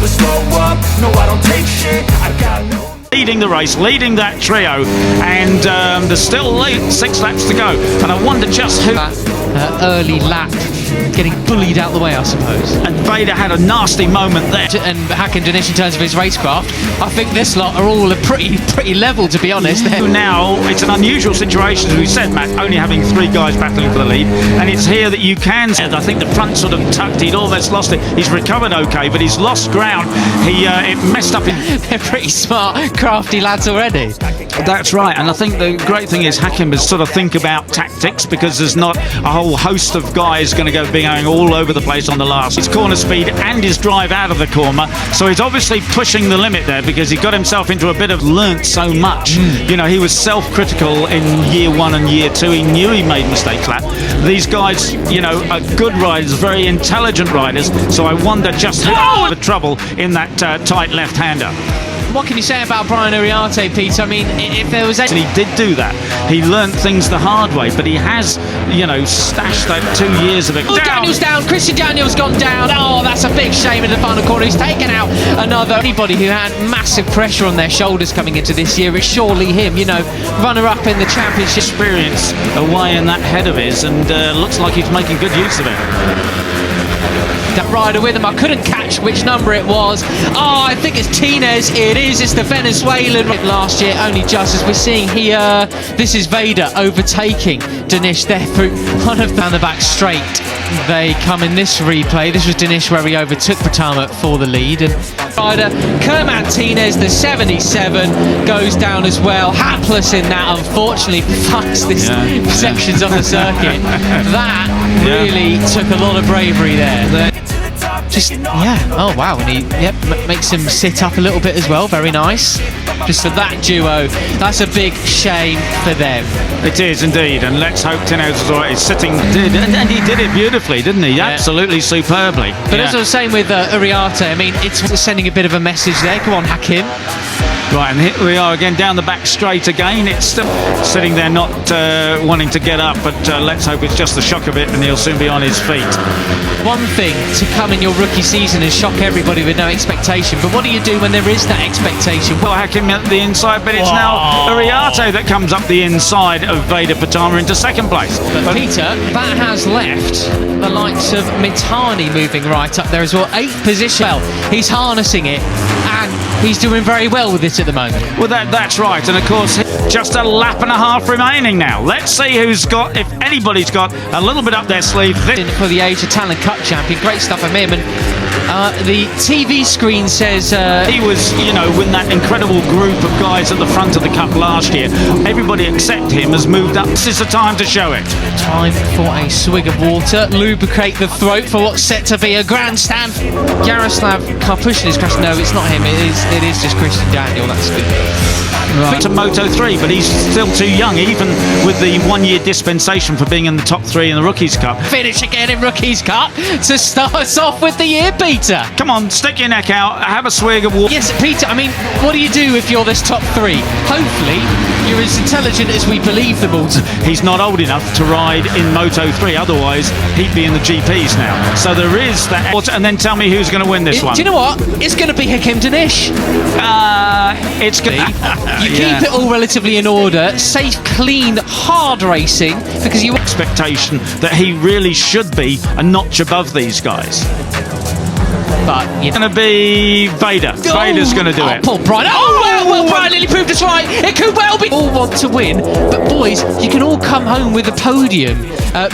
never slow up, no I don't take shit, I got no... Leading the race, leading that trio, and there's still 6 laps to go, and I wonder just who... early lap, getting bullied out the way, I suppose. And Veda had a nasty moment there. And Hakim Dinesh, in terms of his racecraft, I think this lot are all pretty level, to be honest. Now, it's an unusual situation, as we said, Matt, only having 3 guys battling for the lead, and it's here that you can... I think the front sort of tucked, he'd almost lost it. He's recovered okay, but he's lost ground. It messed up... They're pretty smart, crafty lads already. That's right, and I think the great thing is Hakim has sort of think about tactics, because there's not a whole host of guys going to be going all over the place on the last. His corner speed and his drive out of the corner, so he's obviously pushing the limit there, because he got himself into a bit of learnt so much. You know, he was self-critical in year 1 and year 2. He knew he made mistakes. These guys, you know, are good riders, very intelligent riders, so I wonder just how the trouble in that tight left-hander. What can you say about Brian Uriarte, Pete? I mean, if there was... He did do that. He learnt things the hard way, but he has, you know, stashed that 2 years of it. Oh, Daniel's down. Christian Daniel's gone down. Oh, that's a big shame in the final corner. He's taken out another... Anybody who had massive pressure on their shoulders coming into this year is surely him, you know, runner-up in the championship. Experience away in that head of his, and looks like he's making good use of it. That rider with him, I couldn't catch which number it was. Oh, I think it's Tinez. It is, it's the Venezuelan. Last year, only just as we're seeing here. This is Veda overtaking Dinesh there through one of down the back straight. They come in this replay. This was Dinesh where he overtook Pratama for the lead. And rider Kerman Tinez, the 77, goes down as well. Hapless in that, unfortunately, fucks this sections of the circuit. That really took a lot of bravery there. Oh wow, and he makes him sit up a little bit as well. Very nice. Just for that duo, that's a big shame for them. It is indeed, and let's hope Tinez is alright. He's sitting, and he did it beautifully, didn't he? Yeah. Absolutely superbly. But as I was saying with Uriarte, I mean, it's sending a bit of a message there. Come on, Hakim. Right, and here we are again down the back straight again. It's still sitting there not wanting to get up, but let's hope it's just the shock of it and he'll soon be on his feet. One thing to come in your rookie season and shock everybody with no expectation, but what do you do when there is that expectation? Well, Hakim at the inside, but it's now Uriarte that comes up the inside of Veda Pratama into second place. But Peter, that has left the likes of Mitani moving right up there as well. 8th position. Well, he's harnessing it, and he's doing very well with it at the moment. Well, that's right, and of course, just a lap and a half remaining now. Let's see who's got, if anybody's got, a little bit up their sleeve. For the Asia Talent Cup champion, great stuff from him, and the TV screen says... he was, you know, with that incredible group of guys at the front of the cup last year. Everybody except him has moved up. This is the time to show it. Time for a swig of water, lubricate the throat for what's set to be a grandstand. Yaroslav Karpushin is crashing. No, it's not him, it is just Christian Daniel. That's good. Right. To Moto 3, but he's still too young, even with the 1-year dispensation for being in the top 3 in the Rookies Cup. Finish again in Rookies Cup to start us off with the year, Peter. Come on, stick your neck out, have a swig of water. Yes, Peter, I mean, what do you do if you're this top 3? Hopefully, you're as intelligent as we believe them all. He's not old enough to ride in Moto 3, otherwise he'd be in the GPs now. So there is that. And then tell me who's going to win this one. Do you know what? It's going to be Hakim Dinesh. It's going to... You keep it all relatively in order, safe, clean, hard racing, because you... Expectation that he really should be a notch above these guys. But it's going to be Veda. Veda's going to do it. Poor Brian. Oh, well, Brian nearly proved us right. It could well be. All want to win, but boys, you can all come home with a podium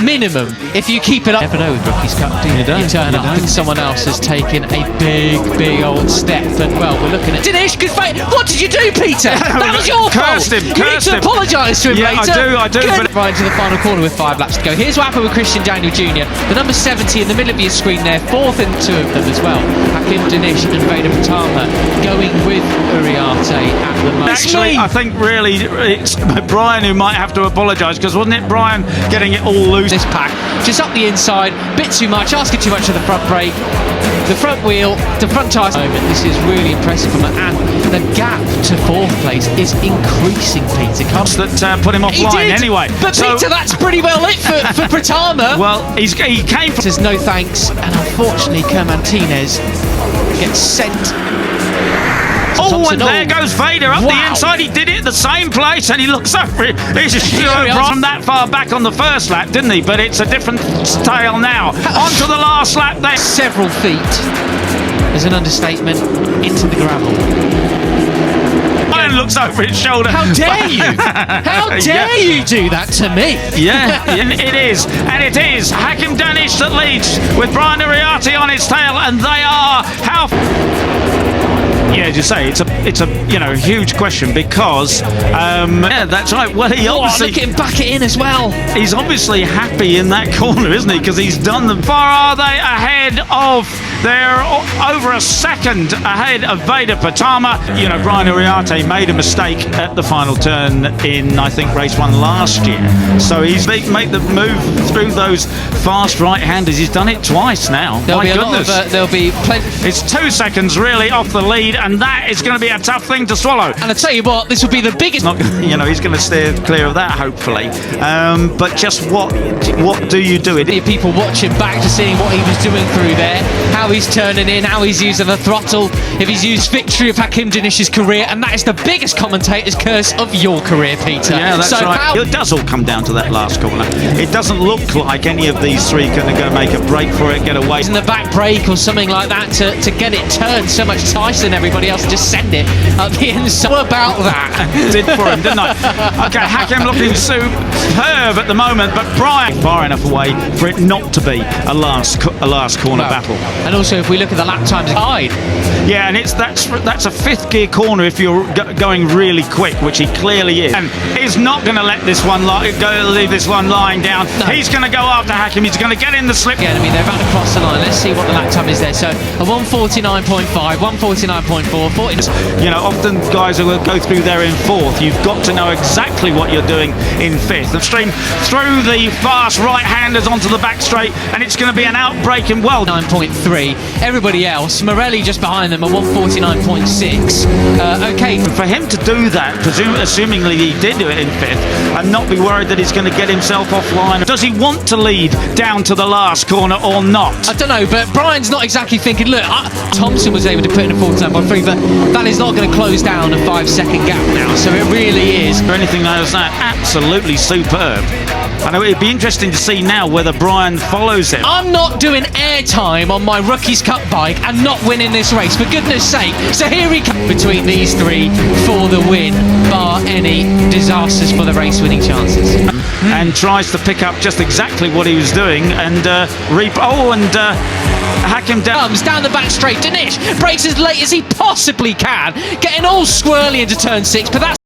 minimum if you keep it up. Never know with Rookies Cup, do you? You turn up and someone else has taken a big old step, and well, we're looking at Dinesh. Good fight. What did you do, Peter? That was your fault. Cursed him. You need to apologise to him later. I do. But right into the final corner with 5 laps to go. Here's what happened with Christian Daniel Jr. The number 70 in the middle of your screen there, 4th and 2 of them as well. Hakim Dinesh and Veda Pratama going with Uriarte at the moment. Actually, I think really it's Brian who might have to apologise, because wasn't it Brian getting it all loose? This pack, just up the inside, bit too much, asking too much of the front brake. The front wheel, the front tyre moment, this is really impressive from him, and the gap to fourth place is increasing, Peter. That put him offline anyway. But so, Peter, that's pretty well lit for Pratama. Well, he came from... Says no thanks, and unfortunately Martinez gets sent. Oh, and there goes Veda up the inside. He did it at the same place, and he looks over it. He's just from that far back on the first lap, didn't he? But it's a different tale now. On to the last lap there. Several feet is an understatement into the gravel. And looks over his shoulder. How dare you? How dare you do that to me? Yeah, it is. And it is Hakim Danish that leads with Brian Uriarte on his tail, and they are how... Yeah, as you say, it's a huge question because yeah, that's right. Well, he obviously look at him back it in as well. He's obviously happy in that corner, isn't he? Because he's done them. Far are they ahead of? They're over a second ahead of Veda Pratama. You know, Brian Uriarte made a mistake at the final turn in, I think, race 1 last year. So he's made the move through those fast right-handers. He's done it twice now. There'll be goodness. There'll be plenty. It's 2 seconds really off the lead, and that is going to be a tough thing to swallow. And I tell you what, this will be the biggest. He's going to steer clear of that, hopefully. But just what do you do? People watching back to seeing what he was doing through there, how he's turning in, how he's using the throttle, if he's used victory of Hakim Danish's career, and that is the biggest commentator's curse of your career, Peter. Yeah, that's right. It does all come down to that last corner. It doesn't look like any of these three are going to make a break for it, get away. In the back brake or something like that to get it turned so much tighter than everybody else, just send it up the inside. What about that? Did for him, didn't I? Okay, Hakim looking superb at the moment, but Brian far enough away for it not to be a last corner battle. And also, if we look at the lap times, yeah, and that's a fifth gear corner if you're going really quick, which he clearly is, and he's not going to let this one leave this one lying down. No. He's going to go after Hakim. He's going to get in the slip. Yeah, I mean, they're about to cross the line. Let's see what the lap time is there. So a 1:49.5, 1:49.4, 40. You know, often guys who will go through there in fourth, you've got to know exactly what you're doing in fifth. The stream through the fast right-handers onto the back straight, and it's going to be an outbreak in 9.3. Everybody else, Morelli just behind them at 1:49.6. Okay. For him to do that, assumingly he did do it in fifth, and not be worried that he's going to get himself offline. Does he want to lead down to the last corner or not? I don't know, but Brian's not exactly thinking, look, Thompson was able to put in a 49.3, but that is not going to close down a 5-second gap now, so it really is. Or anything else that absolutely superb. I know it'd be interesting to see now whether Brian follows him. I'm not doing airtime on my Rookies Cup bike and not winning this race, for goodness sake. So here he comes between these three for the win, bar any disasters for the race winning chances. And tries to pick up just exactly what he was doing and Hakim comes down the back straight. Danish brakes as late as he possibly can, getting all squirrely into turn 6, but that's